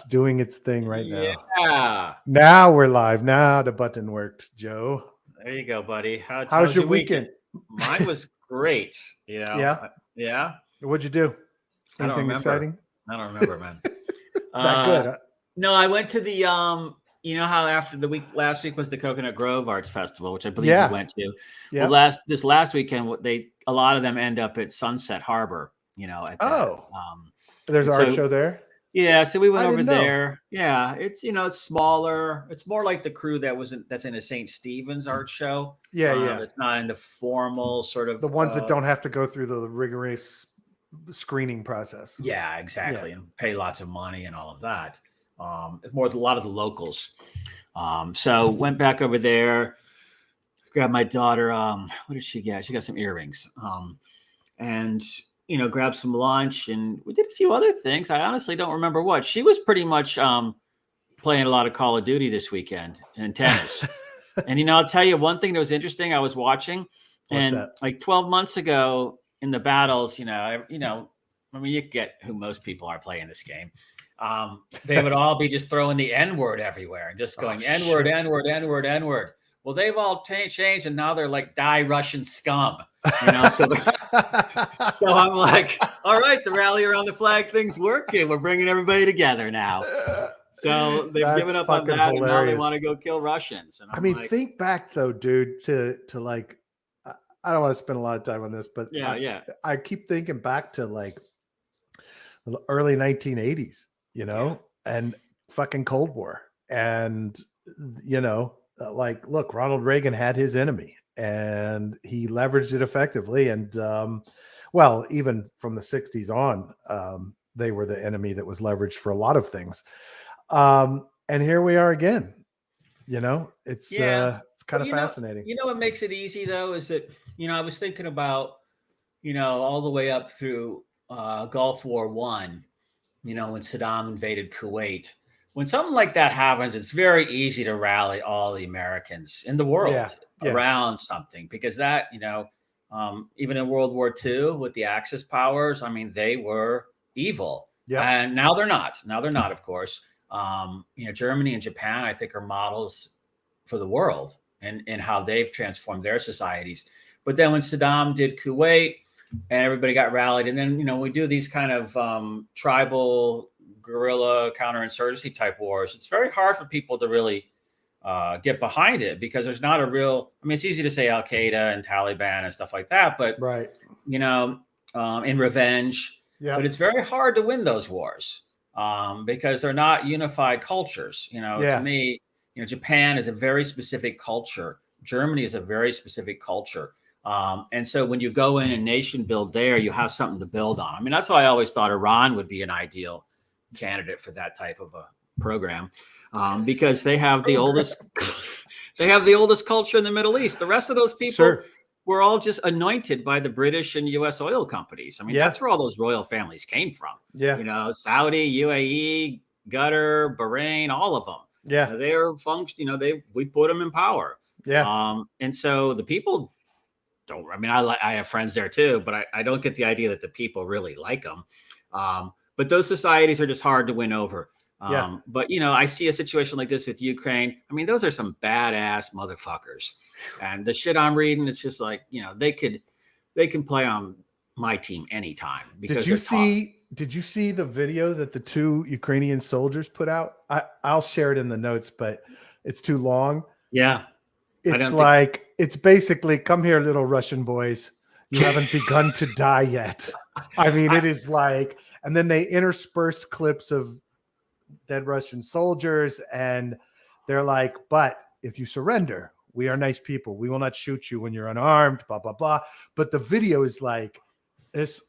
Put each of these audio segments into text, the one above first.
doing its thing right now. Yeah. Now we're live. Now the button worked, Joe. There you go, buddy. How's your weekend? Mine was great. Yeah. Yeah. What'd you do? I don't Anything remember. exciting? I don't remember, man. Not good. Huh? No, I went to the you know how after the week last week was the Coconut Grove Arts Festival, which I believe you went to. Yeah. Well, this last weekend, a lot of them end up at Sunset Harbor. At that. There's an art show there. Yeah, so we went over there. Yeah, it's it's smaller. It's more like the crew that's in a St. Stephen's art show. Yeah. It's not in the formal sort of the ones that don't have to go through the rigorous screening process. Yeah, exactly, and pay lots of money and all of that. It's more a lot of the locals. So went back over there, grabbed my daughter. What did she get? She got some earrings. And grabbed some lunch, and we did a few other things. I honestly don't remember what. She was pretty much playing a lot of Call of Duty this weekend and tennis. And I'll tell you one thing that was interesting. I was watching, and like 12 months ago in the battles, I mean, you get who most people are playing this game. They would all be just throwing the N-word everywhere and just going N-word, N-word, N-word, N-word. Well, they've all changed, and now they're like die Russian scum. So I'm like, all right, the rally around the flag thing's working. We're bringing everybody together now. So they've given up on that, hilarious. And now they want to go kill Russians. And I mean, think back though, dude, to like, I don't want to spend a lot of time on this, but I keep thinking back to like the early 1980s, and fucking Cold War, and like, look, Ronald Reagan had his enemy and he leveraged it effectively. And, even from the 60s on, they were the enemy that was leveraged for a lot of things. And here we are again, it's kind of fascinating. What makes it easy though, is that, I was thinking about, all the way up through Gulf War I, when Saddam invaded Kuwait. When something like that happens, it's very easy to rally all the Americans in the world around something, because that, even in World War II with the Axis powers, I mean, they were evil. Yeah. And now they're not. Now they're not, of course. Germany and Japan, I think, are models for the world and how they've transformed their societies. But then when Saddam did Kuwait and everybody got rallied, and then, we do these kind of tribal guerrilla counterinsurgency type wars, it's very hard for people to really get behind it, because there's not a real, I mean, it's easy to say Al Qaeda and Taliban and stuff like that, but in revenge, but it's very hard to win those wars because they're not unified cultures. To me, Japan is a very specific culture. Germany is a very specific culture. And so when you go in and nation build there, you have something to build on. I mean, that's why I always thought Iran would be an ideal candidate for that type of a program, because they have the oldest culture in the Middle East. The rest of those people were all just anointed by the British and U.S. oil companies. I mean, that's where all those royal families came from. Saudi, UAE, Qatar, Bahrain, all of them. They're we put them in power. And so the people don't. I mean, I have friends there too, but I don't get the idea that the people really like them. But those societies are just hard to win over. But, I see a situation like this with Ukraine. I mean, those are some badass motherfuckers. And the shit I'm reading, it's just like, they can play on my team anytime. Because did you see the video that the 2 Ukrainian soldiers put out? I'll share it in the notes, but it's too long. Yeah. It's basically, come here, little Russian boys. You haven't begun to die yet. I mean, it is like, and then they intersperse clips of dead Russian soldiers, and they're like, but if you surrender, we are nice people. We will not shoot you when you're unarmed, blah, blah, blah. But the video is like, it's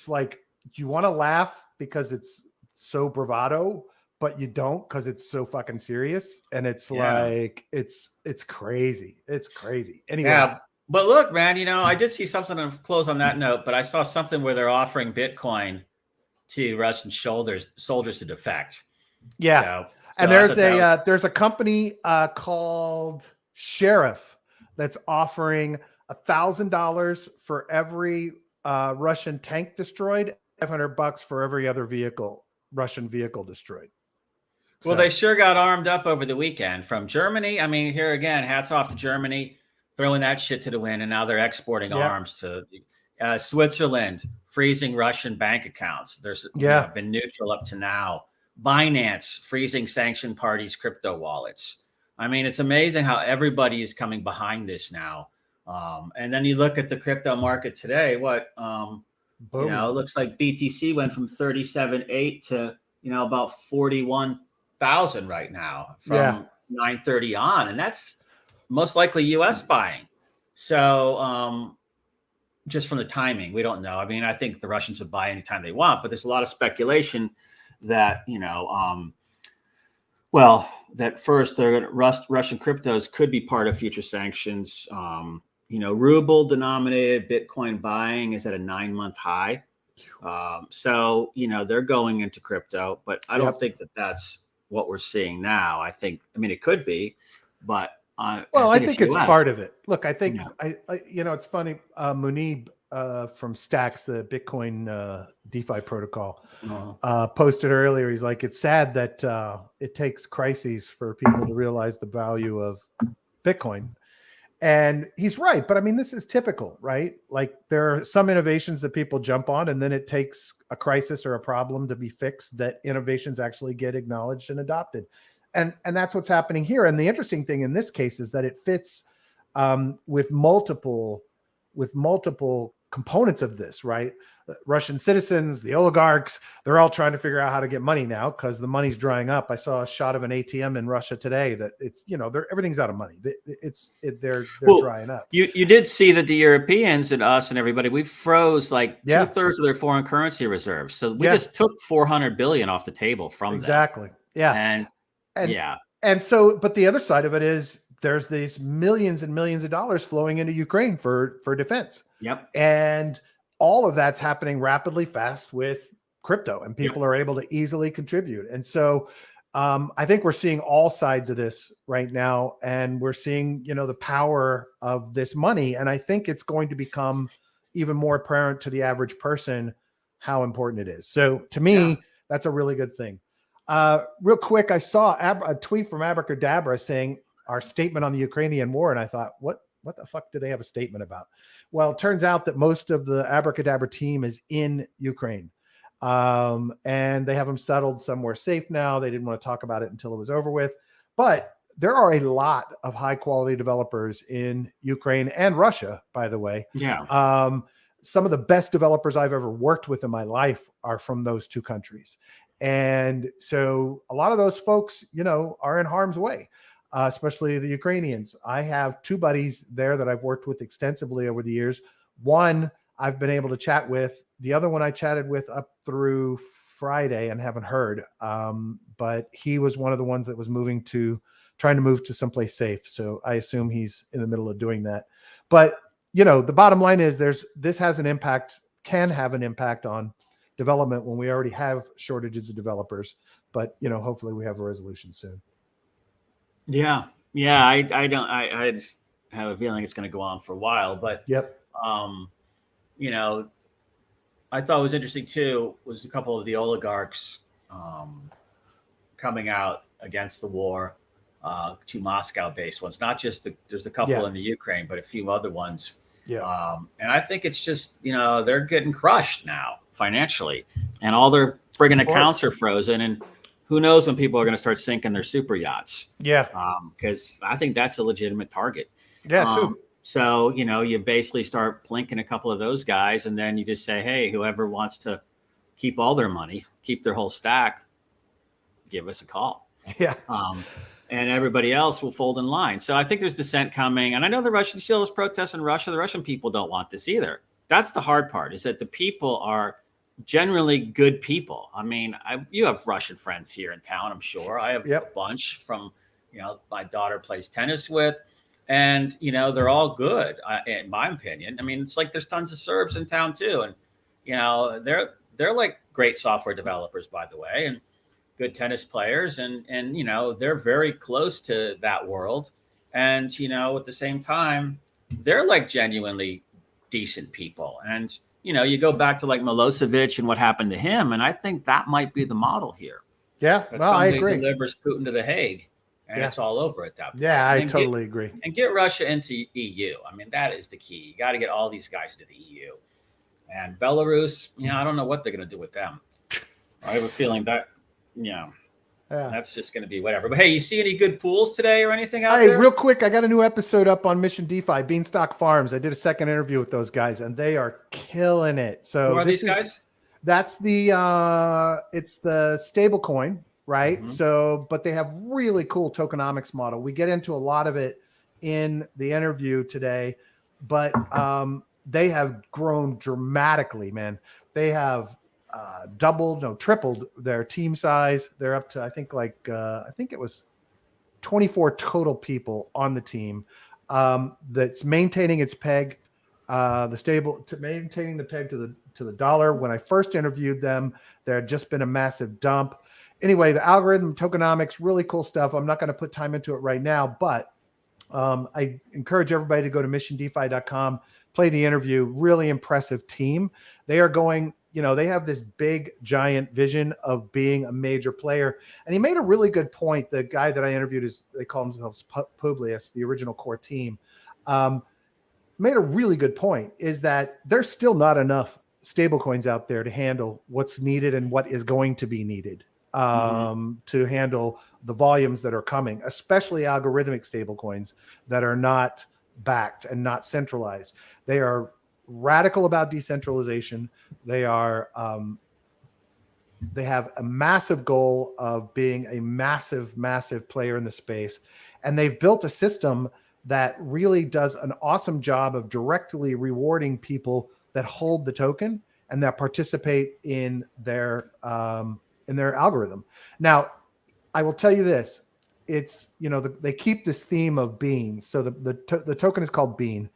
like, you want to laugh because it's so bravado, but you don't because it's so fucking serious. And it's like, it's crazy. It's crazy. Anyway. Yeah. But look, man, I did see something to close on that note, but I saw something where they're offering Bitcoin to Russian soldiers to defect. Yeah. So and there's a company called Sheriff that's offering $1,000 for every Russian tank destroyed, $500 for every other Russian vehicle destroyed. Well, they sure got armed up over the weekend from Germany. I mean, here again, hats off to Germany, throwing that shit to the wind, and now they're exporting arms to Switzerland, freezing Russian bank accounts. There's been neutral up to now. Binance freezing sanctioned parties' crypto wallets. I mean, it's amazing how everybody is coming behind this now. And then you look at the crypto market today. What it looks like BTC went from 37.8 to about 41,000 right now from 9:30 on, and that's most likely U.S. buying. So just from the timing, we don't know. I mean, I think the Russians would buy anytime they want, but there's a lot of speculation that that first Russian cryptos could be part of future sanctions. Ruble denominated Bitcoin buying is at a 9-month high. So they're going into crypto, but I don't think that that's what we're seeing now. I mean, it could be, but I think it's part of it. Look, I think it's funny. Munib from Stacks, the Bitcoin DeFi protocol, posted earlier. He's like, it's sad that it takes crises for people to realize the value of Bitcoin. And he's right. But I mean, this is typical, right? Like there are some innovations that people jump on, and then it takes a crisis or a problem to be fixed that innovations actually get acknowledged and adopted. And that's what's happening here. And the interesting thing in this case is that it fits with multiple components of this, right? Russian citizens, the oligarchs, they're all trying to figure out how to get money now because the money's drying up. I saw a shot of an ATM in Russia today that it's, everything's out of money. They're drying up. You did see that the Europeans and us and everybody, we froze like 2/3 of their foreign currency reserves. So we just took 400 billion off the table from them. Exactly. Yeah. And so, but the other side of it is there's these millions and millions of dollars flowing into Ukraine for defense. Yep. And all of that's happening rapidly fast with crypto, and people are able to easily contribute. And so I think we're seeing all sides of this right now, and we're seeing, the power of this money. And I think it's going to become even more apparent to the average person how important it is. So to me, that's a really good thing. Real quick, I saw a tweet from Abracadabra saying our statement on the Ukrainian war. And I thought, what the fuck do they have a statement about? Well, it turns out that most of the Abracadabra team is in Ukraine. And they have them settled somewhere safe now. They didn't want to talk about it until it was over with. But there are a lot of high quality developers in Ukraine and Russia, by the way. Yeah. Some of the best developers I've ever worked with in my life are from those two countries. And so a lot of those folks, are in harm's way. Especially the Ukrainians. I have two buddies there that I've worked with extensively over the years. One I've been able to chat with. The other one I chatted with up through Friday and haven't heard. But he was one of the ones that was trying to move to someplace safe. So I assume he's in the middle of doing that. But, the bottom line is this has can have an impact on development when we already have shortages of developers. But, hopefully we have a resolution soon. Yeah. I just have a feeling it's going to go on for a while, but I thought was interesting too was a couple of the oligarchs coming out against the war, 2 Moscow-based ones. Not just there's a couple in the Ukraine, but a few other ones. Yeah. And I think it's just they're getting crushed now financially, and all their friggin' accounts are frozen, and who knows when people are going to start sinking their super yachts? Yeah. Because I think that's a legitimate target. Yeah, too. So, you basically start blinking a couple of those guys, and then you just say, hey, whoever wants to keep all their money, keep their whole stack, give us a call. Yeah. And everybody else will fold in line. So I think there's dissent coming. And I know the Russian still is protests in Russia. The Russian people don't want this either. That's the hard part, is that the people are generally good people. I mean, you have Russian friends here in town, I'm sure. I have a bunch from, my daughter plays tennis with, and, they're all good, in my opinion. I mean, it's like there's tons of Serbs in town too. And, they're like great software developers, by the way, and good tennis players. And they're very close to that world. And, at the same time, they're like genuinely decent people. And, you go back to like Milosevic and what happened to him. And I think that might be the model here. Yeah, That well, I somebody agree. delivers Putin to The Hague, and Yeah. it's all over at that point. Yeah, I And totally agree. And get Russia into EU. I mean, that is the key. You got to get all these guys to the EU. And Belarus, I don't know what they're going to do with them. I have a feeling that, Yeah. that's just going to be whatever. But hey, you see any good pools today or anything out Hey, there? real quick, I got a new episode up on Mission DeFi, Beanstalk Farms. I did a second interview with those guys, and they are killing it. So Who are these guys? That's it's the stable coin, right? Mhm. So, but they have really cool tokenomics model. We get into a lot of it in the interview today, but they have grown dramatically, man. They have tripled their team size. They're up to, I think it was 24 total people on the team. That's maintaining its peg, maintaining the peg to the dollar. When I first interviewed them, there had just been a massive dump. Anyway, the algorithm, tokenomics, really cool stuff. I'm not going to put time into it right now, but I encourage everybody to go to missiondefi.com, play the interview. Really impressive team. They are going, they have this big, giant vision of being a major player. And he made a really good point. The guy that I interviewed they call themselves Publius, the original core team, made a really good point, is that there's still not enough stablecoins out there to handle what's needed and what is going to be needed to handle the volumes that are coming, especially algorithmic stablecoins that are not backed and not centralized. They are radical about decentralization. They are they have a massive goal of being a massive player in the space, and they've built a system that really does an awesome job of directly rewarding people that hold the token and that participate in their algorithm. Now, I will tell you this: it's they keep this theme of beans. So the token is called Bean,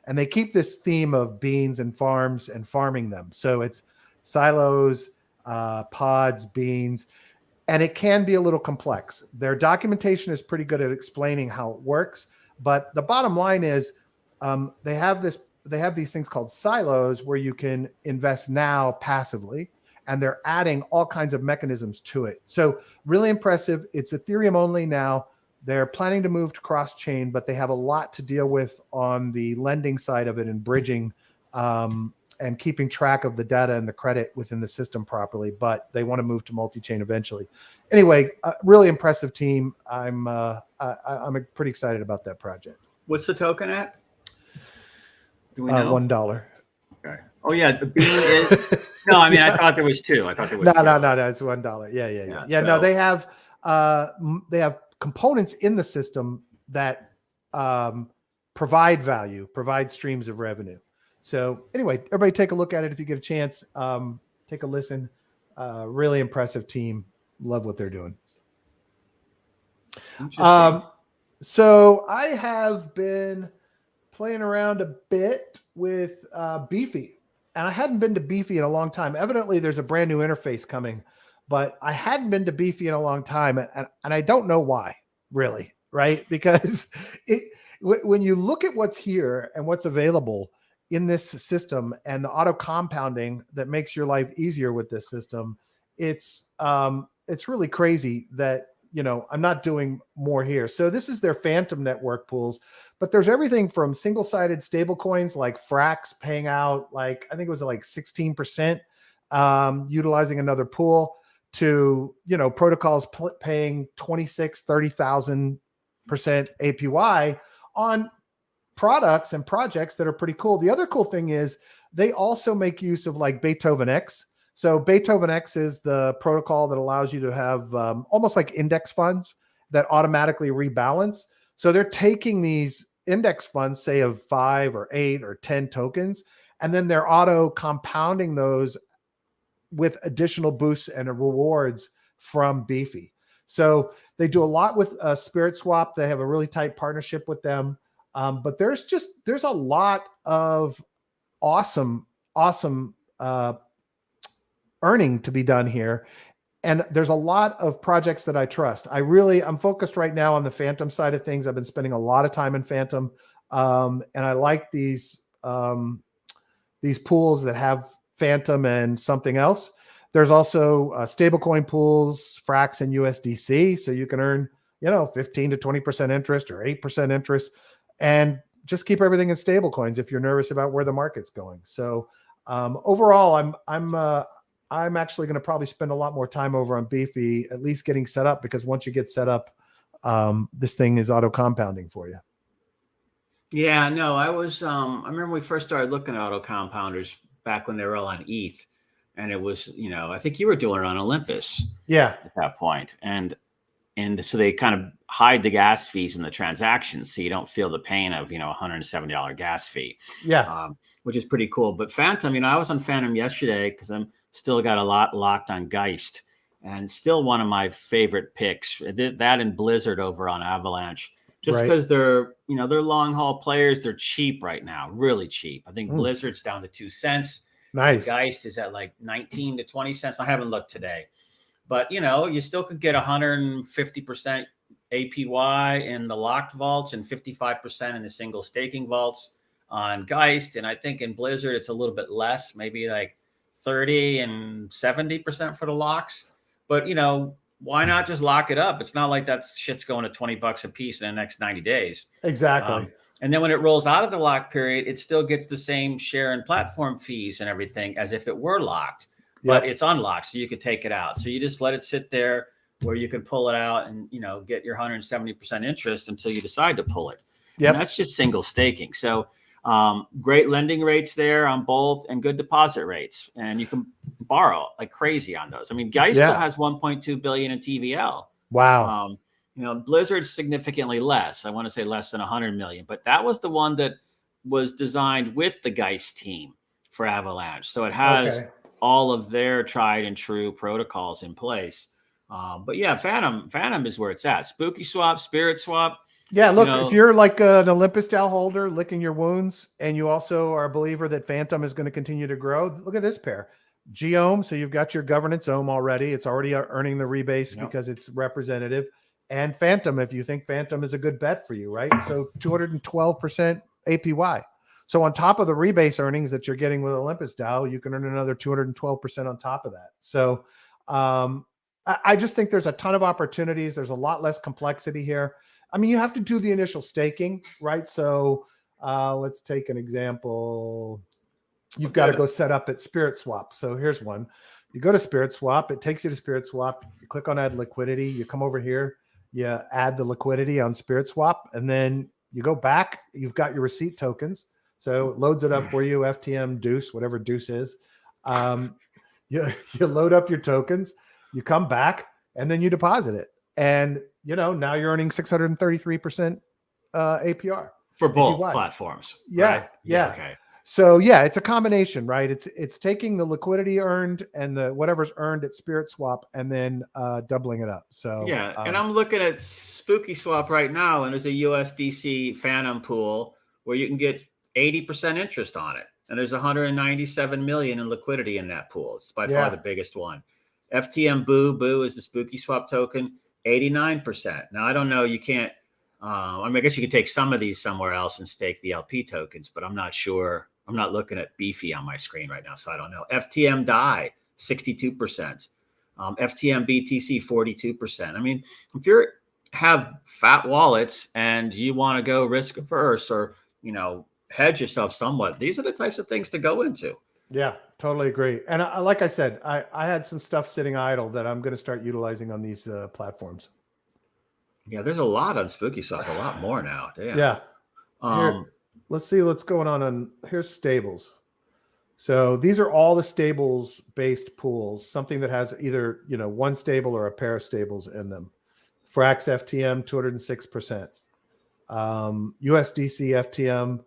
and they keep this theme of beans and farms and farming them. So it's silos, pods, beans, and it can be a little complex. Their documentation is pretty good at explaining how it works, but the bottom line is they have these things called silos where you can invest now passively, and they're adding all kinds of mechanisms to it. So really impressive. It's Ethereum only now. They're planning to move to cross-chain, but they have a lot to deal with on the lending side of it and bridging and keeping track of the data and the credit within the system properly. But they want to move to multi-chain eventually. Anyway, really impressive team. I'm pretty excited about that project. What's the token at? Do we know? $1. Okay. Oh yeah, the Bean is. No, I mean I thought there was two. I thought there was two. No. It's $1. Yeah. So, no, they have components in the system that provide value, provide streams of revenue. So anyway, everybody take a look at it if you get a chance. Take a listen. Really impressive team. Love what they're doing. So I have been playing around a bit with Beefy, and I hadn't been to Beefy in a long time. Evidently, there's a brand new interface coming, but I hadn't been to Beefy in a long time, and I don't know why, really, right? Because when you look at what's here and what's available in this system and the auto compounding that makes your life easier with this system, it's really crazy that I'm not doing more here. So this is their Phantom network pools, but there's everything from single-sided stable coins like Frax paying out I think it was 16% utilizing another pool, to protocols paying 30,000% APY on products and projects that are pretty cool. The other cool thing is they also make use of Beethoven X. So Beethoven X is the protocol that allows you to have almost like index funds that automatically rebalance. So they're taking these index funds, say of 5 or 8 or 10 tokens, and then they're auto compounding those with additional boosts and rewards from Beefy. So they do a lot with Spirit Swap. They have a really tight partnership with them. But there's a lot of awesome earning to be done here. And there's a lot of projects that I trust. I'm focused right now on the Phantom side of things. I've been spending a lot of time in Phantom. And I like these pools that have Phantom and something else. There's also stablecoin pools, Frax and USDC. So you can earn, 15 to 20% interest or 8% interest, and just keep everything in stablecoins if you're nervous about where the market's going. So overall, I'm actually going to probably spend a lot more time over on Beefy, at least getting set up, because once you get set up, this thing is auto compounding for you. Yeah, no, I remember we first started looking at auto compounders back when they were all on ETH, and it was, I think you were doing it on Olympus. Yeah. At that point. And so they kind of hide the gas fees in the transactions, so you don't feel the pain of, $170 gas fee. Yeah. Which is pretty cool. But Phantom, I was on Phantom yesterday because I'm still got a lot locked on Geist, and still one of my favorite picks. That and Blizzard over on Avalanche. Just because they're long haul players, they're cheap right now, really cheap. I think Blizzard's down to 2 cents. Nice. Geist is at like 19 to 20 cents. I haven't looked today, but you still could get 150% APY in the locked vaults and 55% in the single staking vaults on Geist. And I think in Blizzard, it's a little bit less, maybe like 30 and 70% for the locks. But, why not just lock it up? It's not like that shit's going to $20 a piece in the next 90 days. Exactly. And then when it rolls out of the lock period, it still gets the same share and platform fees and everything as if it were locked, but it's unlocked. So you could take it out. So you just let it sit there where you can pull it out and, get your 170% interest until you decide to pull it. Yeah. That's just single staking. So great lending rates there on both, and good deposit rates. And you can borrow like crazy on those. I mean, Geist still has 1.2 billion in TVL. Wow. Blizzard's significantly less. I want to say less than 100 million, but that was the one that was designed with the Geist team for Avalanche. So it has all of their tried and true protocols in place. But yeah, Phantom is where it's at. Spooky Swap, Spirit Swap. Yeah, look, if you're like an Olympus DAO holder licking your wounds, and you also are a believer that Phantom is going to continue to grow, look at this pair. Geom, so you've got your governance ohm already. It's already earning the rebase because it's representative. And Phantom, if you think Phantom is a good bet for you, right? So 212% APY. So on top of the rebase earnings that you're getting with Olympus DAO, you can earn another 212% on top of that. So I just think there's a ton of opportunities. There's a lot less complexity here. I mean, you have to do the initial staking, right? So let's take an example. You've got to go set up at Spirit Swap. So here's one. You go to Spirit Swap. It takes you to Spirit Swap. You click on Add Liquidity. You come over here. You add the liquidity on Spirit Swap. And then you go back. You've got your receipt tokens. So it loads it up for you, FTM Deuce, whatever Deuce is. You load up your tokens. You come back, and then you deposit it. And now you're earning 633% APR for both platforms. Yeah, right? yeah. Okay. So yeah, it's a combination, right? It's taking the liquidity earned and the whatever's earned at Spirit Swap, and then doubling it up. So yeah, and I'm looking at Spooky Swap right now, and there's a USDC Phantom pool where you can get 80% interest on it, and there's 197 million in liquidity in that pool. It's by far the biggest one. FTM Boo is the Spooky Swap token. 89%. Now, I don't know. You can't. I guess you can take some of these somewhere else and stake the LP tokens, but I'm not sure. I'm not looking at Beefy on my screen right now, so I don't know. FTM DAI, 62%. FTM BTC, 42%. I mean, if you have fat wallets and you want to go risk averse or hedge yourself somewhat, these are the types of things to go into. Yeah, totally agree. And like I said, I had some stuff sitting idle that I'm going to start utilizing on these platforms. Yeah, there's a lot on Spooky Swap, a lot more now. Damn. Yeah. Let's see what's going on. Here's stables. So these are all the stables based pools, something that has either, one stable or a pair of stables in them. Frax FTM, 206%. USDC FTM,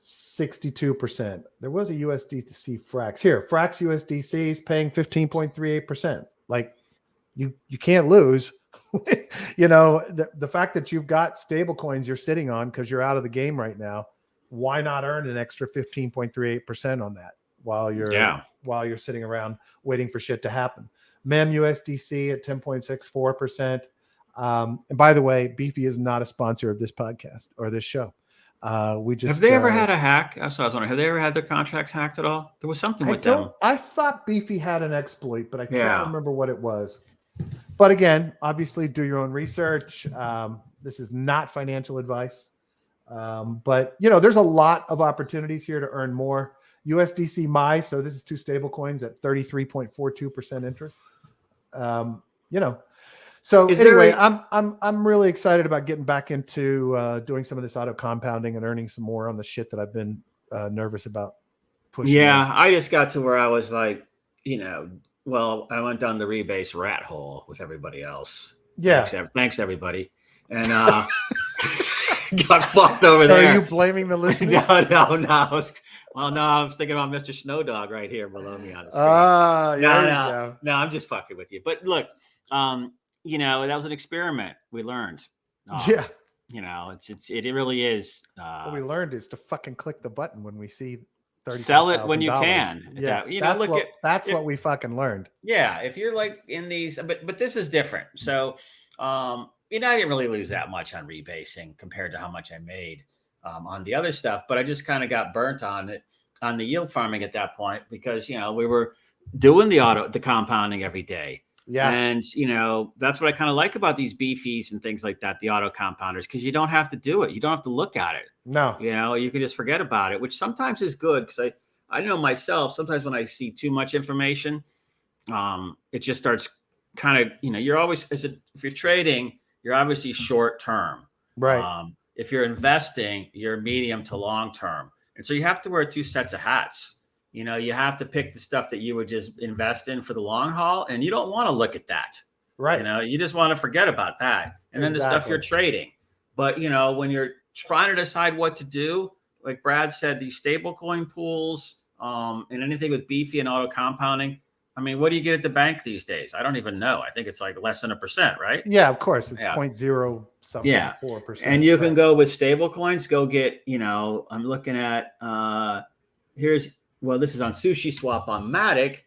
62%. There was a USDC Frax. Here, Frax USDC is paying 15.38%. Like you can't lose. The fact that you've got stable coins you're sitting on because you're out of the game right now, why not earn an extra 15.38% on that while you're sitting around waiting for shit to happen? MEM USDC at 10.64%. And by the way, Beefy is not a sponsor of this podcast or this show. We just have they ever had a hack? I was wondering, have they ever had their contracts hacked at all? There was something with them. I thought Beefy had an exploit, but I can't Yeah. remember what it was. But again, obviously, do your own research. This is not financial advice. But there's a lot of opportunities here to earn more. USDC MI, so this is two stable coins at 33.42% interest. So anyway, I'm really excited about getting back into doing some of this auto compounding and earning some more on the shit that I've been nervous about pushing. Yeah, I just got to where I was like, well, I went down the rebase rat hole with everybody else. Yeah. Thanks everybody. And got fucked over there. Are you blaming the listeners? No. Well, no, I was thinking about Mr. Snowdog right here below me on the screen. No, I'm just fucking with you. But look, that was an experiment. We learned. Yeah. It really is. What we learned is to fucking click the button when we see sell it when you can. Yeah, that's what we fucking learned. Yeah, if you're like in these, but this is different. So, I didn't really lose that much on rebasing compared to how much I made on the other stuff. But I just kind of got burnt on it on the yield farming at that point because we were doing the compounding every day. Yeah. And, that's what I kind of like about these beefies and things like that, the auto compounders, because you don't have to do it. You don't have to look at it. No. You can just forget about it, which sometimes is good because I know myself, sometimes when I see too much information, it just starts kind of, you're always, if you're trading, you're obviously short term. Right. If you're investing, you're medium to long term. And so you have to wear two sets of hats. You have to pick the stuff that you would just invest in for the long haul. And you don't want to look at that. Right. You just want to forget about that. And then the stuff you're trading. But, when you're trying to decide what to do, like Brad said, these stable coin pools and anything with beefy and auto compounding. I mean, what do you get at the bank these days? I don't even know. I think it's like less than 1%, right? Yeah, of course. It's 0.0 something, 4%. And you can go with stable coins, go get, I'm looking at, this is on Sushi Swap on Matic,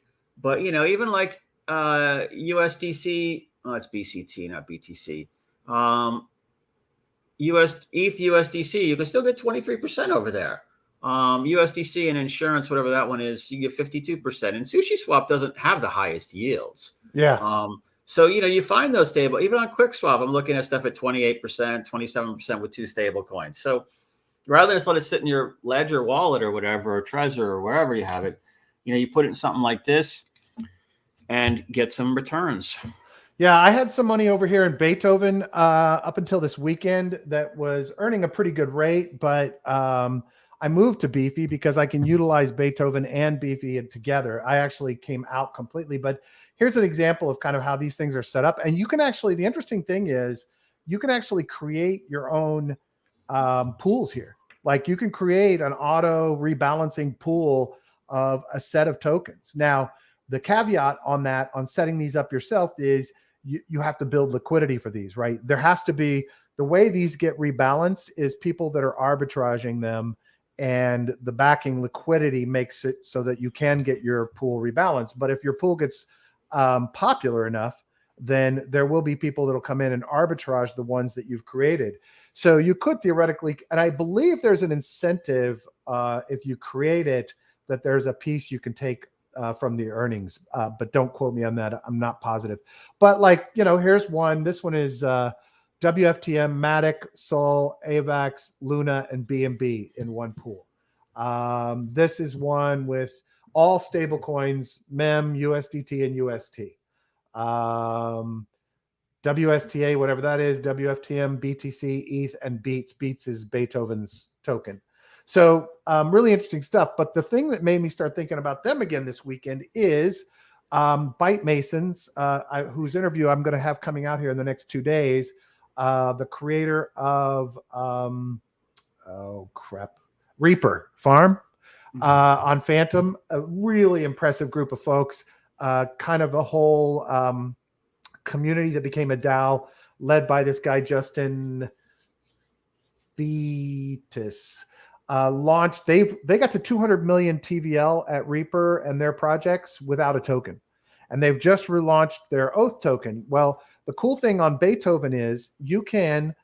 but, even like USDC, it's BCT, not BTC. ETH USDC, you can still get 23% over there. USDC and insurance, whatever that one is, you get 52%. And Sushi Swap doesn't have the highest yields. Yeah. So, you find those stable, even on Quick Swap, I'm looking at stuff at 28%, 27% with two stable coins. So rather than just let it sit in your Ledger wallet or whatever, or Trezor or wherever you have it, you put it in something like this and get some returns. Yeah, I had some money over here in Beethoven up until this weekend that was earning a pretty good rate, but I moved to Beefy because I can utilize Beethoven and Beefy together. I actually came out completely, but here's an example of kind of how these things are set up. And you can actually, the interesting thing is you can actually create your own pools here. Like you can create an auto rebalancing pool of a set of tokens. Now, the caveat on that, on setting these up yourself is you have to build liquidity for these, right? There has to be, the way these get rebalanced is people that are arbitraging them, and the backing liquidity makes it so that you can get your pool rebalanced. But if your pool gets popular enough, then there will be people that'll come in and arbitrage the ones that you've created. So you could theoretically, and I believe there's an incentive if you create it, that there's a piece you can take from the earnings, but don't quote me on that. I'm not positive. But like, here's one. This one is WFTM, Matic, Sol, AVAX, Luna, and BNB in one pool. This is one with all stable coins, MEM, USDT, and UST. WSTA, whatever that is, WFTM, BTC, ETH, and Beats. Beats is Beethoven's token. So really interesting stuff. But the thing that made me start thinking about them again this weekend is Byte Masons, whose interview I'm going to have coming out here in the next 2 days. The creator of Reaper Farm on Phantom, a really impressive group of folks, kind of a whole community that became a DAO led by this guy, Justin Beatis. Launched, they got to 200 million TVL at Reaper and their projects without a token. And they've just relaunched their Oath token. Well, the cool thing on Beethoven is you can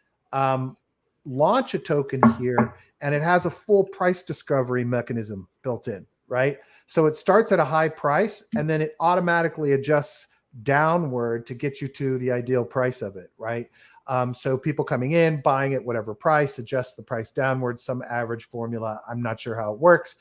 launch a token here, and it has a full price discovery mechanism built in, right? So it starts at a high price, and then it automatically adjusts downward to get you to the ideal price of it, right? So people coming in, buying at whatever price, adjust the price downward, some average formula. I'm not sure how it works.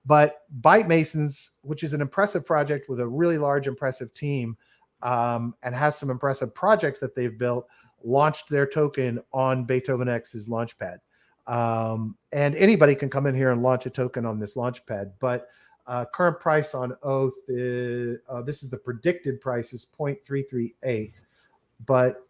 But Byte Masons, which is an impressive project with a really large, impressive team, and has some impressive projects that they've built, launched their token on Beethoven X's launchpad. And anybody can come in here and launch a token on this launchpad. But current price on Oath is, this is the predicted price is 0.338. But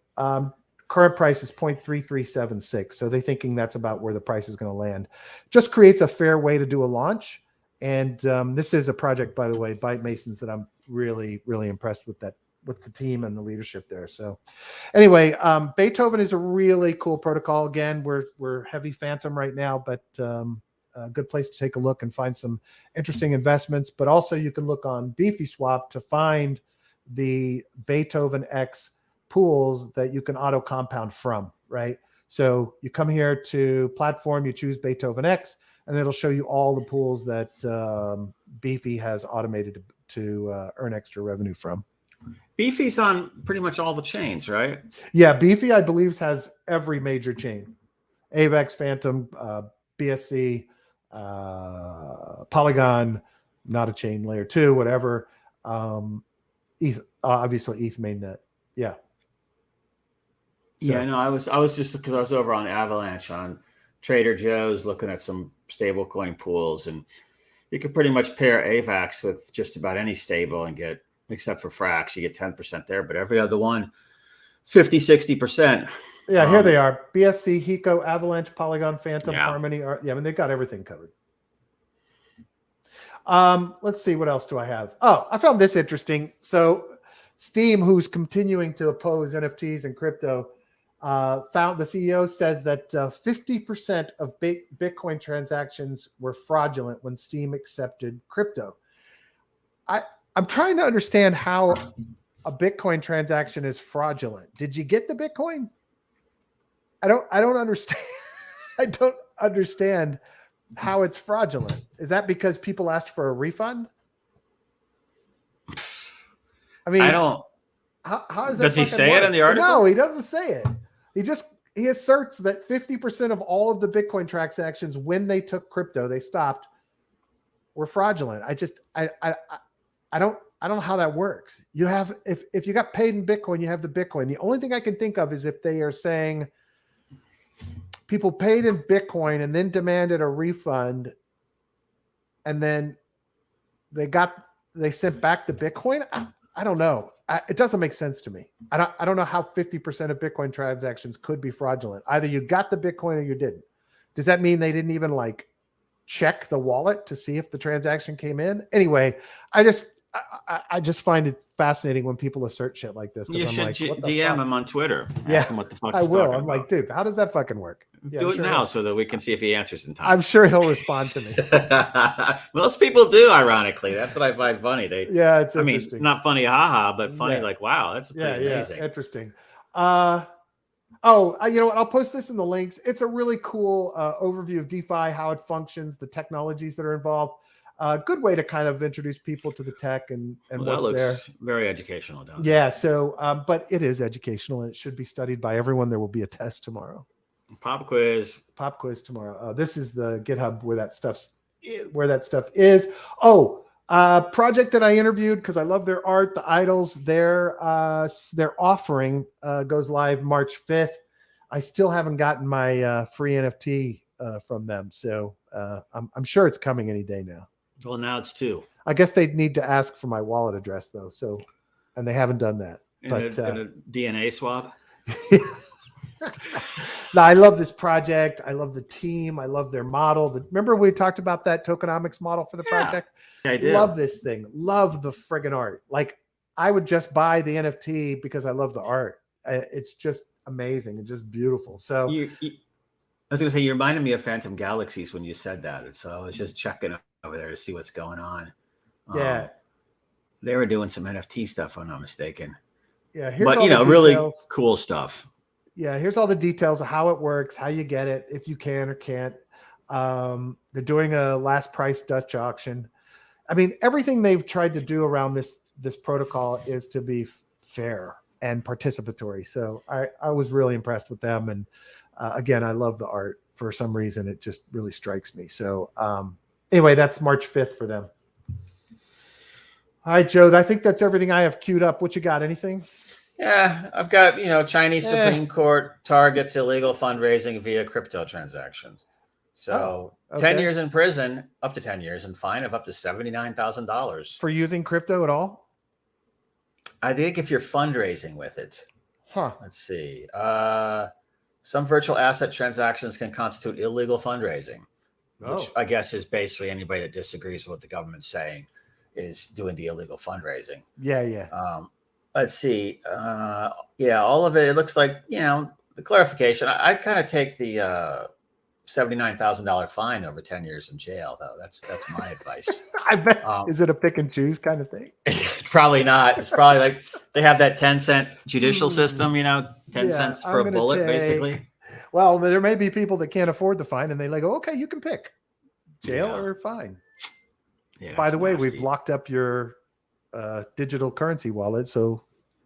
current price is 0.3376. So they're thinking that's about where the price is going to land. Just creates a fair way to do a launch. And this is a project, by the way, Byte Masons, that I'm really, really impressed with, with the team and the leadership there. So anyway, Beethoven is a really cool protocol. Again, we're heavy Phantom right now, but a good place to take a look and find some interesting investments. But also you can look on BeefySwap to find the Beethoven X pools that you can auto compound from, right? So you come here to platform, you choose Beethoven X, and it'll show you all the pools that Beefy has automated to earn extra revenue from. Beefy's on pretty much all the chains, right? Yeah, Beefy, I believe, has every major chain. AVAX, Phantom, BSC, Polygon, not a chain, layer 2, whatever. ETH, obviously ETH mainnet. Yeah. So. Yeah, no, I was just because I was over on Avalanche on Trader Joe's looking at some stablecoin pools, and you could pretty much pair AVAX with just about any stable and get, except for Frax, you get 10% there, but every other one, 50, 60%. Yeah, here they are. BSC, Hiko, Avalanche, Polygon, Phantom, Harmony. Yeah, I mean, they've got everything covered. Let's see, what else do I have? Oh, I found this interesting. So Steam, who's continuing to oppose NFTs and crypto, found, the CEO says that 50% of Bitcoin transactions were fraudulent when Steam accepted crypto. I'm trying to understand how a Bitcoin transaction is fraudulent. Did you get the Bitcoin? I don't understand. I don't understand how it's fraudulent. Is that because people asked for a refund? I mean, I don't. How does that? Does he say it in the article? No, he doesn't say it. He asserts that 50% of all of the Bitcoin transactions when they took crypto, they stopped, were fraudulent. I don't know how that works. You have, if you got paid in Bitcoin, you have the Bitcoin. The only thing I can think of is if they are saying people paid in Bitcoin and then demanded a refund, and then they sent back the Bitcoin. I don't know. It doesn't make sense to me. I don't know how 50% of Bitcoin transactions could be fraudulent. Either you got the Bitcoin or you didn't. Does that mean they didn't even like check the wallet to see if the transaction came in? Anyway, I just find it fascinating when people assert shit like this. You should DM him on Twitter. Ask him what the fuck I he's will. talking I'm about. like, dude, how does that fucking work? Yeah, do it now so that we can see if he answers in time. I'm sure he'll respond to me. Most people do, ironically. That's what I find funny. It's interesting. I mean, not funny, haha, but funny, like, wow, that's pretty amazing. Interesting. You know what? I'll post this in the links. It's a really cool overview of DeFi, how it functions, the technologies that are involved. Good way to kind of introduce people to the tech and what's there. Very educational, doesn't it? Yeah. So, but it is educational and it should be studied by everyone. There will be a test tomorrow. Pop quiz tomorrow. This is the GitHub where that stuff is. Project that I interviewed because I love their art, the Idols. Their offering goes live March 5th. I still haven't gotten my free NFT from them, so I'm sure it's coming any day now. Well, now it's 2. I guess they'd need to ask for my wallet address though, and they haven't done that. In a DNA swab. No, I love this project. I love the team. I love their model. Remember we talked about that tokenomics model for the project? Yeah, I did. Love this thing. Love the friggin' art. Like, I would just buy the NFT because I love the art. It's just amazing and just beautiful. So I was going to say, you reminded me of Phantom Galaxies when you said that. And so I was just checking over there to see what's going on. Yeah. They were doing some NFT stuff, if I'm not mistaken. Yeah. But, really cool stuff. Yeah, here's all the details of how it works, how you get it, if you can or can't. They're doing a last price Dutch auction. I mean, everything they've tried to do around this protocol is to be fair and participatory. So I was really impressed with them. And again, I love the art. For some reason, it just really strikes me. So anyway, that's March 5th for them. All right, Joe, I think that's everything I have queued up. What you got? Anything? Yeah, I've got, Chinese Supreme Court targets illegal fundraising via crypto transactions. So 10 years in prison, up to 10 years, and fine of up to $79,000. For using crypto at all? I think if you're fundraising with it. Huh. Let's see. Some virtual asset transactions can constitute illegal fundraising, which I guess is basically anybody that disagrees with what the government's saying is doing the illegal fundraising. Yeah. Let's see. All of it looks like, the clarification. I kind of take the $79,000 fine over 10 years in jail, though. That's my advice. I bet. Is it a pick and choose kind of thing? Probably not. It's probably like they have that 10-cent judicial system, 10 cents for a bullet, basically. Well, there may be people that can't afford the fine and they go, okay, you can pick jail or fine. Yeah, by the way, we've locked up your digital currency wallet, so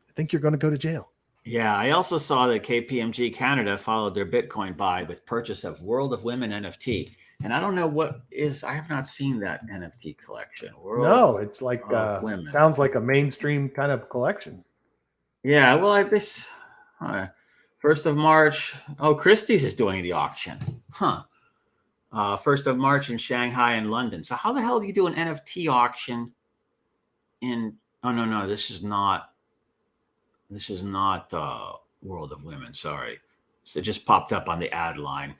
I think you're going to go to jail. Yeah, I also saw that KPMG Canada followed their Bitcoin buy with purchase of World of Women NFT. And I don't know what is, I have not seen that NFT collection. No, it's like, sounds like a mainstream kind of collection. Yeah, well, I this 1st of March. Oh, Christie's is doing the auction. 1st of March in Shanghai and London. So how the hell do you do an NFT auction in, oh, no, this is not World of Women. Sorry. So it just popped up on the ad line.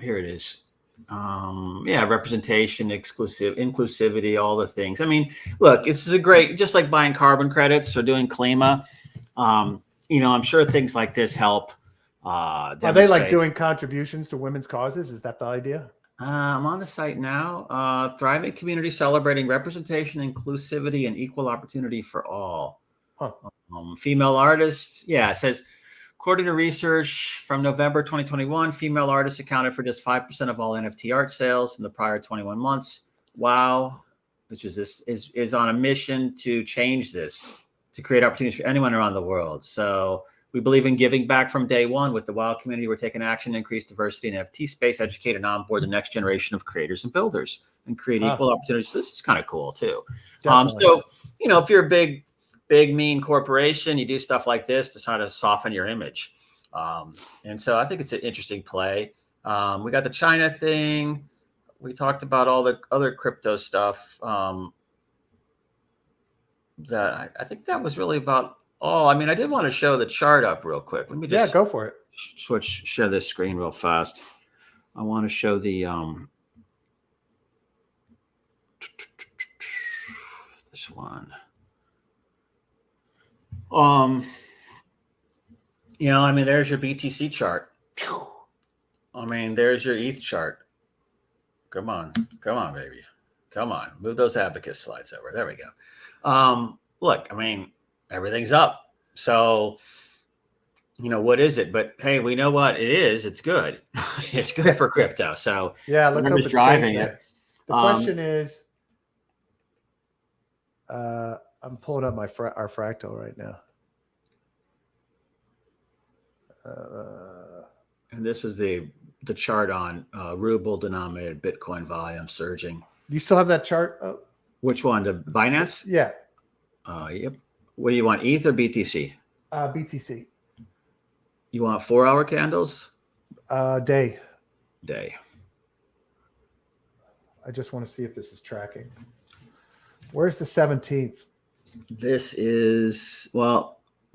Here it is. Representation, inclusivity, all the things. I mean, look, this is a great, just like buying carbon credits or doing Klima. I'm sure things like this help. Are they like doing contributions to women's causes? Is that the idea? I'm on the site now. Thriving community celebrating representation, inclusivity, and equal opportunity for all. Huh. Female artists. Yeah, it says, according to research from November 2021, female artists accounted for just 5% of all NFT art sales in the prior 21 months. Wow. Which is on a mission to change this, to create opportunities for anyone around the world. So we believe in giving back from day one. With the WOW community, we're taking action to increase diversity in the NFT space, educate and onboard the next generation of creators and builders, and create equal opportunities. This is kind of cool too. So, if you're a big, mean corporation, you do stuff like this to sort of soften your image. And so I think it's an interesting play. We got the China thing. We talked about all the other crypto stuff. That I think that was really about all. I mean, I did want to show the chart up real quick. Let me just go for it. Share this screen real fast. I want to show the this one. There's your BTC chart. There's your ETH chart. Come on, baby. Come on. Move those abacus slides over. There we go. Look, everything's up. So, what is it? But hey, we know what it is. It's good. It's good for crypto. So let's hope it's driving it. The question is, I'm pulling up our fractal right now. And this is the chart on ruble denominated Bitcoin volume surging. Do you still have that chart? Oh. Which one? The Binance? Yeah. Yep. What do you want, ETH or BTC? BTC. You want 4-hour candles? Day. I just want to see if this is tracking. Where's the 17th? This is,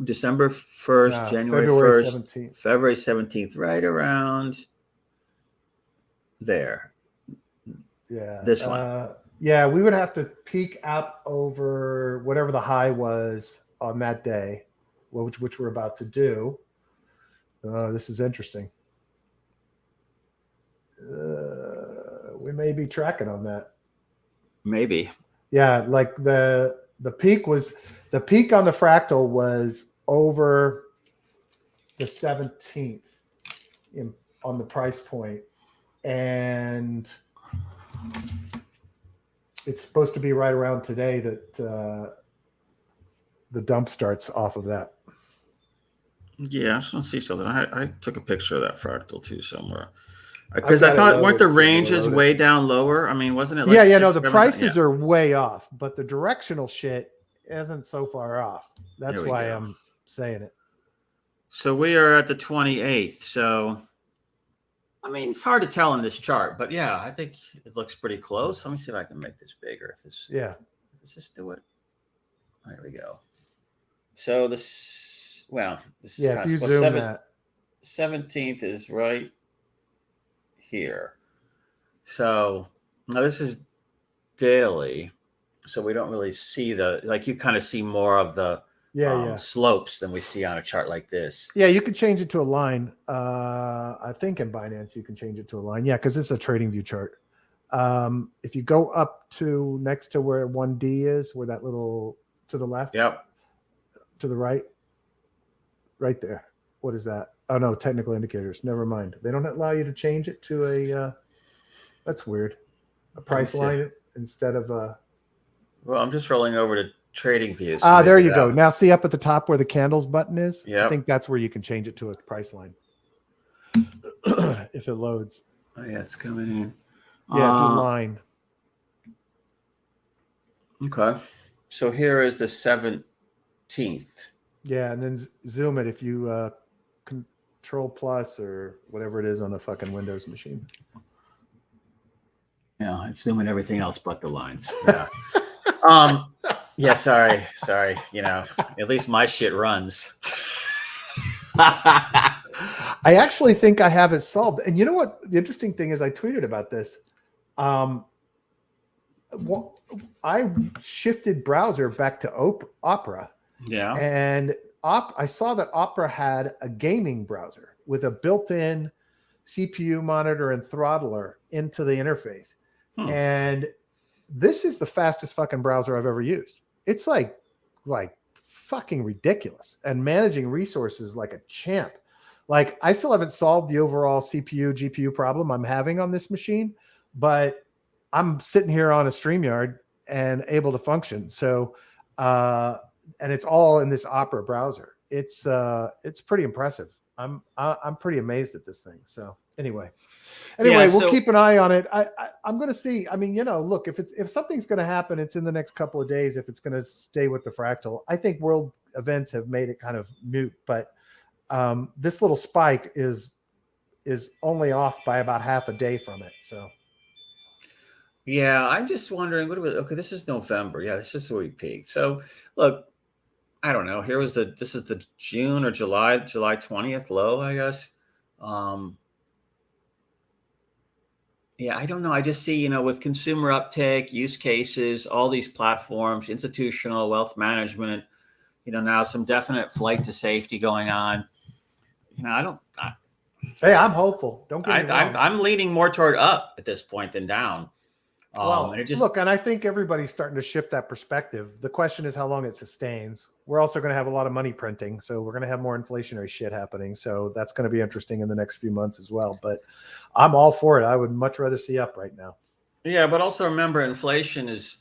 December 1st, January February 1st, 17th. February 17th, right around there. Yeah. This one. We would have to peak up over whatever the high was on that day, which we're about to do. This is interesting. We may be tracking on that. Maybe. Yeah, like the peak on the fractal was over the 17th on the price point, and it's supposed to be right around today that the dump starts off of that. Yeah, I just want to see something. I took a picture of that fractal too somewhere. Because I thought, weren't the loaded, so I'm gonna ranges load it. way down lower? I mean, wasn't it like Yeah, no, 6, the 7, prices yeah. are way off, but the directional shit isn't so far off. That's Here we why go. I'm saying it. So we are at the 28th. So, I mean, it's hard to tell in this chart, but yeah, I think it looks pretty close. Let me see if I can make this bigger. Let's just do it. There we go. So this, well, this Yeah, if you well, zoom that. 17th is right here. So now this is daily, so we don't really see like you kind of see more of the slopes than we see on a chart like this. Yeah, you can change it to a line. I think in Binance you can change it to a line. Yeah, because it's a trading view chart. If you go up to next to where 1D is, where that little to the left, yep, to the right there. What is that? Oh no, technical indicators. Never mind. They don't allow you to change it to a. That's weird. A price line instead of a. Well, I'm just rolling over to trading views. So there you go. Now see up at the top where the candles button is. Yeah. I think that's where you can change it to a price line. If it loads. Oh yeah, it's coming in. Yeah, do line. Okay. So here is the 17th. Yeah, and then zoom it if you Control Plus or whatever it is on a fucking Windows machine. Yeah, it's zooming everything else but the lines. Yeah. Yeah, sorry. You know, at least my shit runs. I actually think I have it solved. And you know what? The interesting thing is I tweeted about this. I shifted browser back to Opera. Yeah. And I saw that Opera had a gaming browser with a built-in CPU monitor and throttler into the interface. And this is the fastest fucking browser I've ever used. It's like fucking ridiculous, and managing resources like a champ. Like, I still haven't solved the overall CPU GPU problem I'm having on this machine, but I'm sitting here on a StreamYard and able to function. So, and it's all in this Opera browser. It's pretty impressive. I'm pretty amazed at this thing. So anyway, we'll keep an eye on it. I'm going to see. I mean, you know, look, if something's going to happen, it's in the next couple of days. If it's going to stay with the fractal, I think world events have made it kind of moot. But this little spike is only off by about half a day from it. So. Yeah, I'm just wondering. Okay, this is November. Yeah, this is where we peaked. So look, I don't know. This is the June or July 20th low, I guess. Yeah, I don't know. I just see, you know, with consumer uptake, use cases, all these platforms, institutional wealth management, you know, now some definite flight to safety going on. You know, hey, I'm hopeful. Don't get me wrong. I'm leaning more toward up at this point than down. And I think everybody's starting to shift that perspective. The question is how long it sustains. We're also going to have a lot of money printing, so we're going to have more inflationary shit happening. So that's going to be interesting in the next few months as well. But I'm all for it. I would much rather see up right now. Yeah, but also remember, inflation is,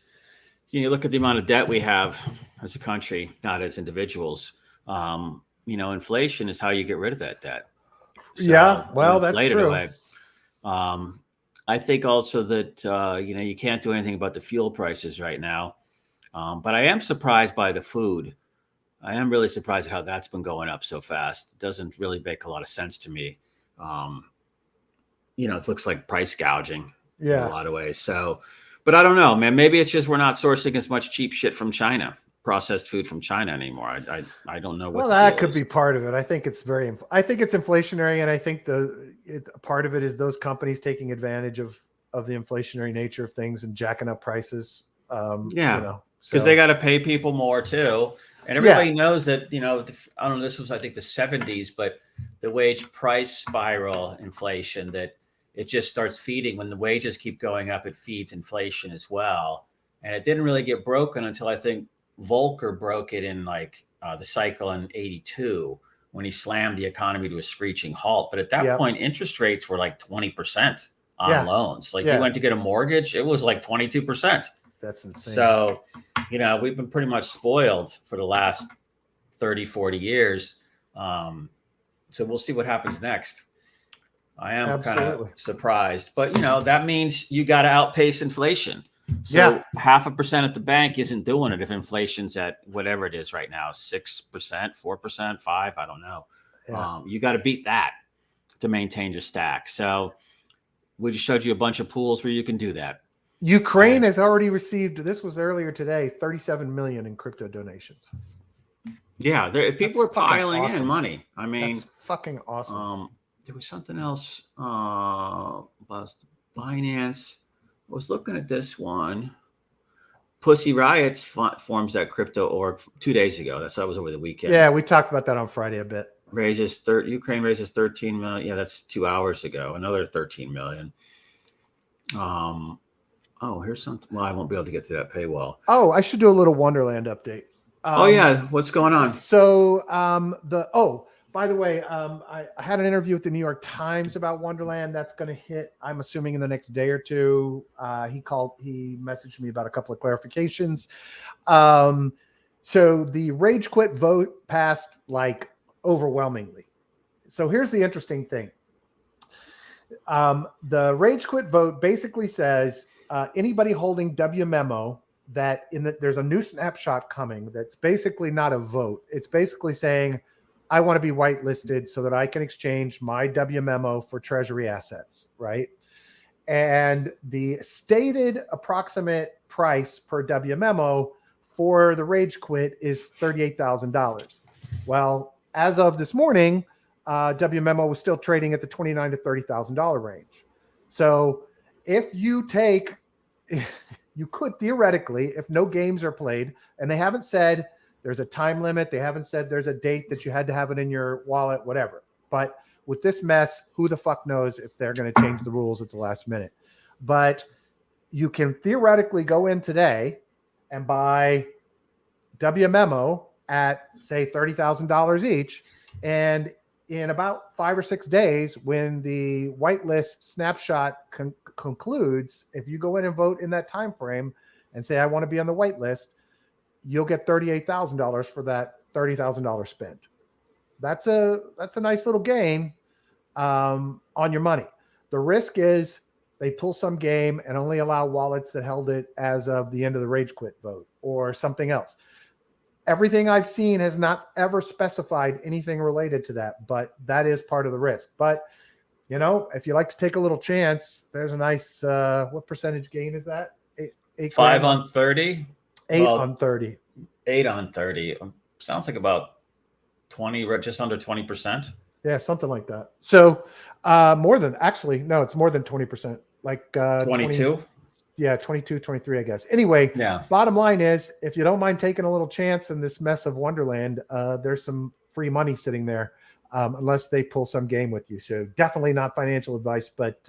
you look at the amount of debt we have as a country, not as individuals. You know, inflation is how you get rid of that debt. So yeah, well, that's true. Away. I think also that, you know, you can't do anything about the fuel prices right now. But I am surprised by the food. I am really surprised at how that's been going up so fast. It doesn't really make a lot of sense to me. You know, it looks like price gouging in a lot of ways. So, but I don't know, man. Maybe it's just we're not sourcing as much cheap shit from China, processed food from China anymore. I don't know what. Well, that could be part of it. I think it's inflationary, and I think part of it is those companies taking advantage of the inflationary nature of things and jacking up prices. You know, because they got to pay people more too, and everybody knows that. You know, I don't know. This was, I think, the 70s, but the wage price spiral inflation, that it just starts feeding when the wages keep going up. It feeds inflation as well, and it didn't really get broken until I think Volcker broke it in like the cycle in 82, when he slammed the economy to a screeching halt. But at that Yep. point, interest rates were like 20% on Yeah. loans. Like Yeah. you went to get a mortgage, it was like 22%. That's insane. So, you know, we've been pretty much spoiled for the last 30, 40 years. So we'll see what happens next. I am kind of surprised, but you know, that means you got to outpace inflation. So 0.5% at the bank isn't doing it if inflation's at whatever it is right now, 6%, 4%, 5%, I don't know. Yeah. You got to beat that to maintain your stack. So we just showed you a bunch of pools where you can do that. Ukraine has already received, this was earlier today, 37 million in crypto donations. Yeah, people are piling in money. I mean, that's fucking awesome. There was something else about Binance. I was looking at this one. Pussy Riots forms that crypto org 2 days ago. That was over the weekend. Yeah, we talked about that on Friday a bit. Ukraine raises 13 million. Yeah, that's 2 hours ago. Another 13 million. Oh, here's something. Well, I won't be able to get to that paywall. Oh, I should do a little Wonderland update. Oh yeah, what's going on? So by the way, I had an interview with the New York Times about Wonderland. That's going to hit, I'm assuming, in the next day or two. He messaged me about a couple of clarifications. So the rage quit vote passed like overwhelmingly. So here's the interesting thing. The rage quit vote basically says anybody holding WMemo there's a new snapshot coming that's basically not a vote. It's basically saying, I want to be whitelisted so that I can exchange my WMemo for treasury assets, right? And the stated approximate price per WMemo for the rage quit is $38,000. Well, as of this morning, WMemo was still trading at the $29,000 to $30,000 range. So if you take... You could theoretically, if no games are played, and they haven't said there's a time limit, they haven't said there's a date that you had to have it in your wallet, whatever. But with this mess, who the fuck knows if they're going to change the rules at the last minute. But you can theoretically go in today and buy WMemo at, say, $30,000 each. And in about 5 or 6 days, when the whitelist snapshot concludes, if you go in and vote in that time frame and say, I want to be on the whitelist, you'll get $38,000 for that $30,000 spend. That's a nice little gain on your money. The risk is they pull some game and only allow wallets that held it as of the end of the rage quit vote or something else. Everything I've seen has not ever specified anything related to that, but that is part of the risk. But, you know, if you like to take a little chance, there's a nice, what percentage gain is that? 5 on 30? 8 on 30. 8 on 30. Sounds like about 20, just under 20%. Yeah, something like that. So more than, actually, no, it's more than 20%. Like 22? Yeah, 22, 23, I guess. Anyway, bottom line is, if you don't mind taking a little chance in this mess of Wonderland, there's some free money sitting there, unless they pull some game with you. So definitely not financial advice, but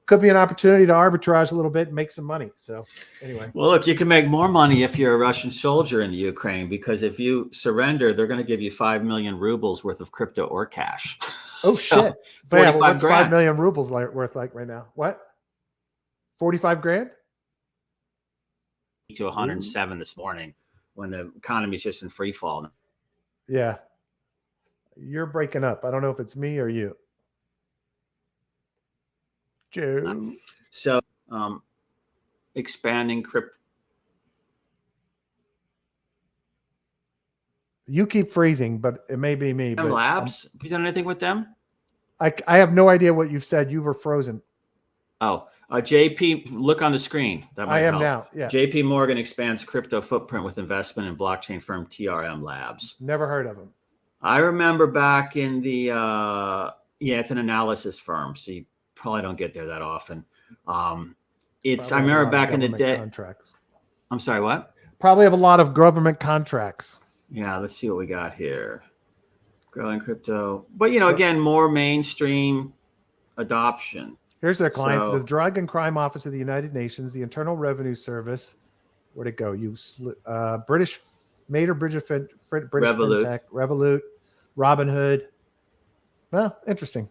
could be an opportunity to arbitrage a little bit and make some money. So anyway. Well, look, you can make more money if you're a Russian soldier in the Ukraine, because if you surrender, they're going to give you 5 million rubles worth of crypto or cash. Oh, so, shit. But yeah, what's grand. 5 million rubles worth like right now? What? 45 grand? To 107 this morning when the economy is just in free fall. Yeah. You're breaking up. I don't know if it's me or you. Joe. So expanding crypto. You keep freezing, but it may be me. But Labs, have you done anything with them? I have no idea what you've said. You were frozen. Oh, JP, look on the screen. That might help. Now. Yeah. Jpmorgan expands crypto footprint with investment in blockchain firm TRM Labs. Never heard of them. I remember back in the it's an analysis firm, so you probably don't get there that often. I remember back in the day. Contracts. I'm sorry, what? Probably have a lot of government contracts. Yeah, let's see what we got here. Growing crypto, but again, more mainstream adoption. Here's their clients: the Drug and Crime Office of the United Nations, the Internal Revenue Service. Where'd it go? British Major British Revolut. FinTech, Revolut, Robinhood. Well, interesting.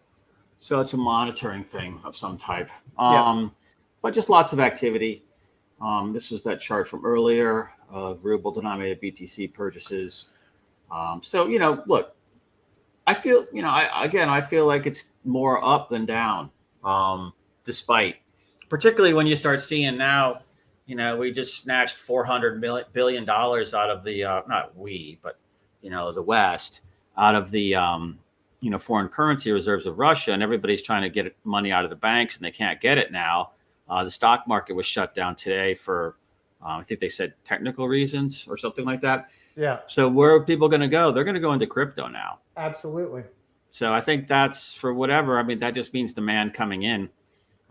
So it's a monitoring thing of some type. But just lots of activity. This was that chart from earlier of ruble denominated BTC purchases. So, look, I feel, I feel like it's more up than down, despite, particularly when you start seeing now, we just snatched $400 billion out of the, not we, but, the West, out of the, foreign currency reserves of Russia, and everybody's trying to get money out of the banks and they can't get it now. The stock market was shut down today for, I think they said technical reasons or something like that. Yeah. So where are people going to go? They're going to go into crypto now. Absolutely. So I think that's for whatever. I mean, that just means demand coming in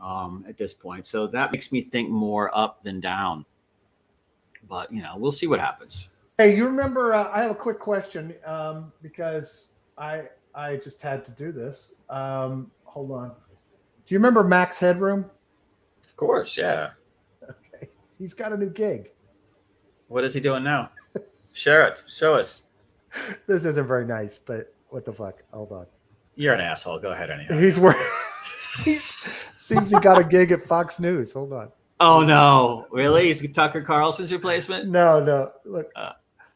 at this point. So that makes me think more up than down. But, we'll see what happens. Hey, you remember, I have a quick question because I just had to do this. Hold on. Do you remember Max Headroom? Of course, yeah. Okay. He's got a new gig. What is he doing now? Share it. Show us. This isn't very nice, but what the fuck? Hold on. You're an asshole. Go ahead anyhow. He's working. Seems he got a gig at Fox News. Hold on. Oh, no. Really? Is Tucker Carlson's replacement? No. Look.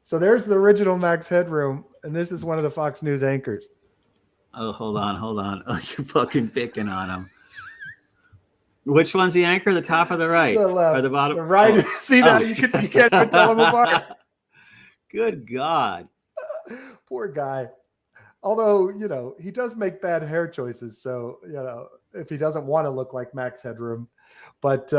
So there's the original Max Headroom, and this is one of the Fox News anchors. Oh, hold on. Oh, you're fucking picking on him. Which one's the anchor? The top or the right? The left. Or the bottom? The right. Oh. See that? You can't even tell them apart. Good God. Poor guy. Although, he does make bad hair choices. So, if he doesn't want to look like Max Headroom. But,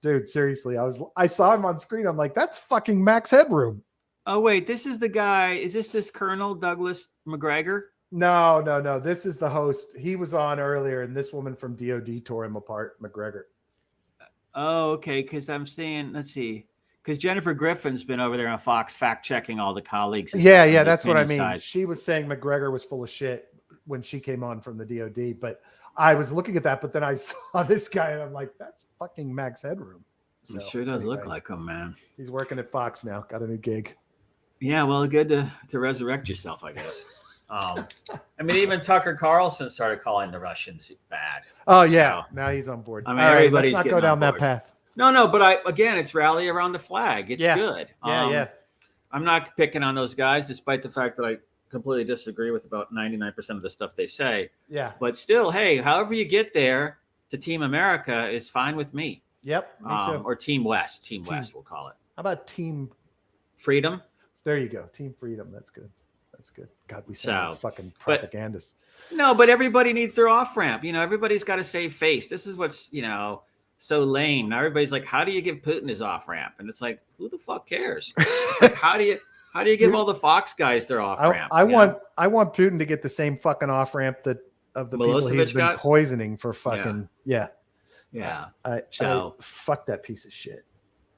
dude, seriously, I saw him on screen. I'm like, that's fucking Max Headroom. Oh, wait, this is the guy. Is this Colonel Douglas McGregor? No. This is the host. He was on earlier, and this woman from DOD tore him apart, McGregor. Oh, okay. Because I'm saying, let's see. Because Jennifer Griffin's been over there on Fox fact-checking all the colleagues. Yeah, that's what I mean. Side. She was saying McGregor was full of shit when she came on from the DOD, but I was looking at that, but then I saw this guy, and I'm like, that's fucking Max Headroom. So, it sure does look like him, man. He's working at Fox now. Got a new gig. Yeah, well, good to resurrect yourself, I guess. I mean, even Tucker Carlson started calling the Russians bad. Oh, yeah. So, now he's on board. I mean, everybody's let's not go down that path. No, but again, it's rally around the flag. It's good. Yeah. I'm not picking on those guys, despite the fact that I completely disagree with about 99% of the stuff they say. Yeah. But still, hey, however you get there to Team America is fine with me. Yep. Me too. Or Team West. Team West, we'll call it. How about Team Freedom? There you go. Team Freedom. That's good. God, we sound like fucking propagandists. No, but everybody needs their off-ramp. Everybody's got to save face. This is what's, so lame. Now everybody's like, how do you give Putin his off-ramp? And it's like, who the fuck cares? It's like, how do you give all the Fox guys their off-ramp? I want Putin to get the same fucking off-ramp of the people he's been poisoning for fucking yeah. So fuck that piece of shit.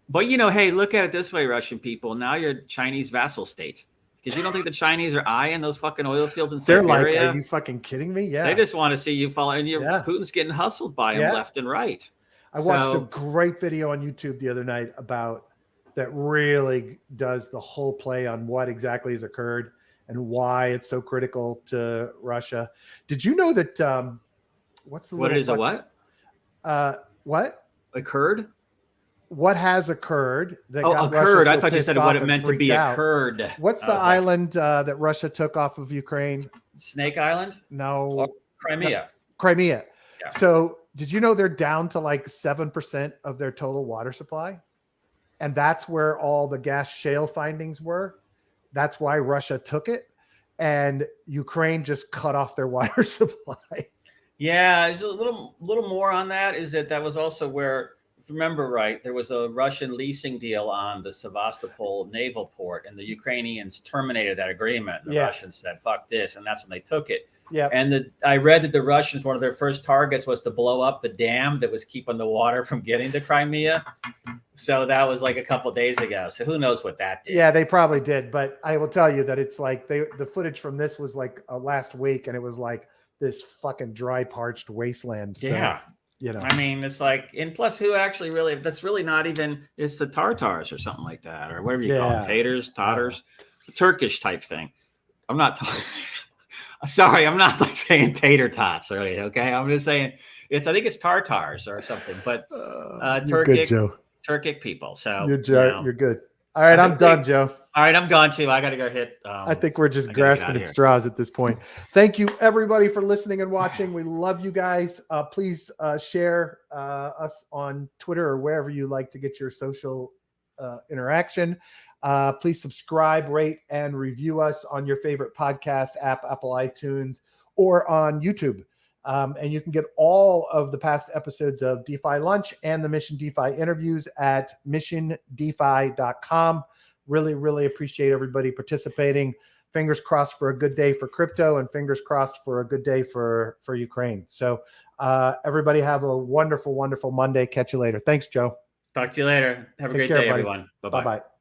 But hey, look at it this way, Russian people. Now you're Chinese vassal state. Because you don't think the Chinese are eyeing those fucking oil fields in Siberia? They're like, are you fucking kidding me? Yeah. They just want to see you fall. And Putin's getting hustled by them left and right. I watched a great video on YouTube the other night about that really does the whole play on what exactly has occurred and why it's so critical to Russia. Did you know that what's the what is a what? What? Occurred? What has occurred? That occurred. I thought you said what it meant to be occurred. What's the island that Russia took off of Ukraine? Snake Island? No. Or Crimea. Crimea. Yeah. So did you know they're down to like 7% of their total water supply? And that's where all the gas shale findings were. That's why Russia took it. And Ukraine just cut off their water supply. Yeah, there's a little more on that. Is that was also where, if you remember right, there was a Russian leasing deal on the Sevastopol naval port, and the Ukrainians terminated that agreement. The Russians said, fuck this, and that's when they took it. Yeah. And I read that the Russians, one of their first targets was to blow up the dam that was keeping the water from getting to Crimea. So that was like a couple of days ago. So who knows what that did? Yeah, they probably did. But I will tell you that it's like the footage from this was like last week, and it was like this fucking dry, parched wasteland. So, yeah. I mean, it's like, and plus who actually really, that's really not even, it's the Tartars or something like that, or whatever you call them, taters, totters, Turkish type thing. I'm not talking. Sorry, I'm not like saying tater tots or anything. Okay, I'm just saying I think it's tartars or something. But You're good, Joe. Turkic people. So You're good. All right, I'm done, Joe. All right, I'm gone too. I got to go hit. I think we're just grasping at straws at this point. Thank you, everybody, for listening and watching. We love you guys. Please share us on Twitter or wherever you like to get your social interaction. Please subscribe, rate, and review us on your favorite podcast app, Apple iTunes, or on YouTube. And you can get all of the past episodes of DeFi Lunch and the Mission DeFi interviews at missiondefi.com. Really, really appreciate everybody participating. Fingers crossed for a good day for crypto and fingers crossed for a good day for Ukraine. So everybody have a wonderful, wonderful Monday. Catch you later. Thanks, Joe. Talk to you later. Have a great day, everyone. Bye-bye. Bye-bye.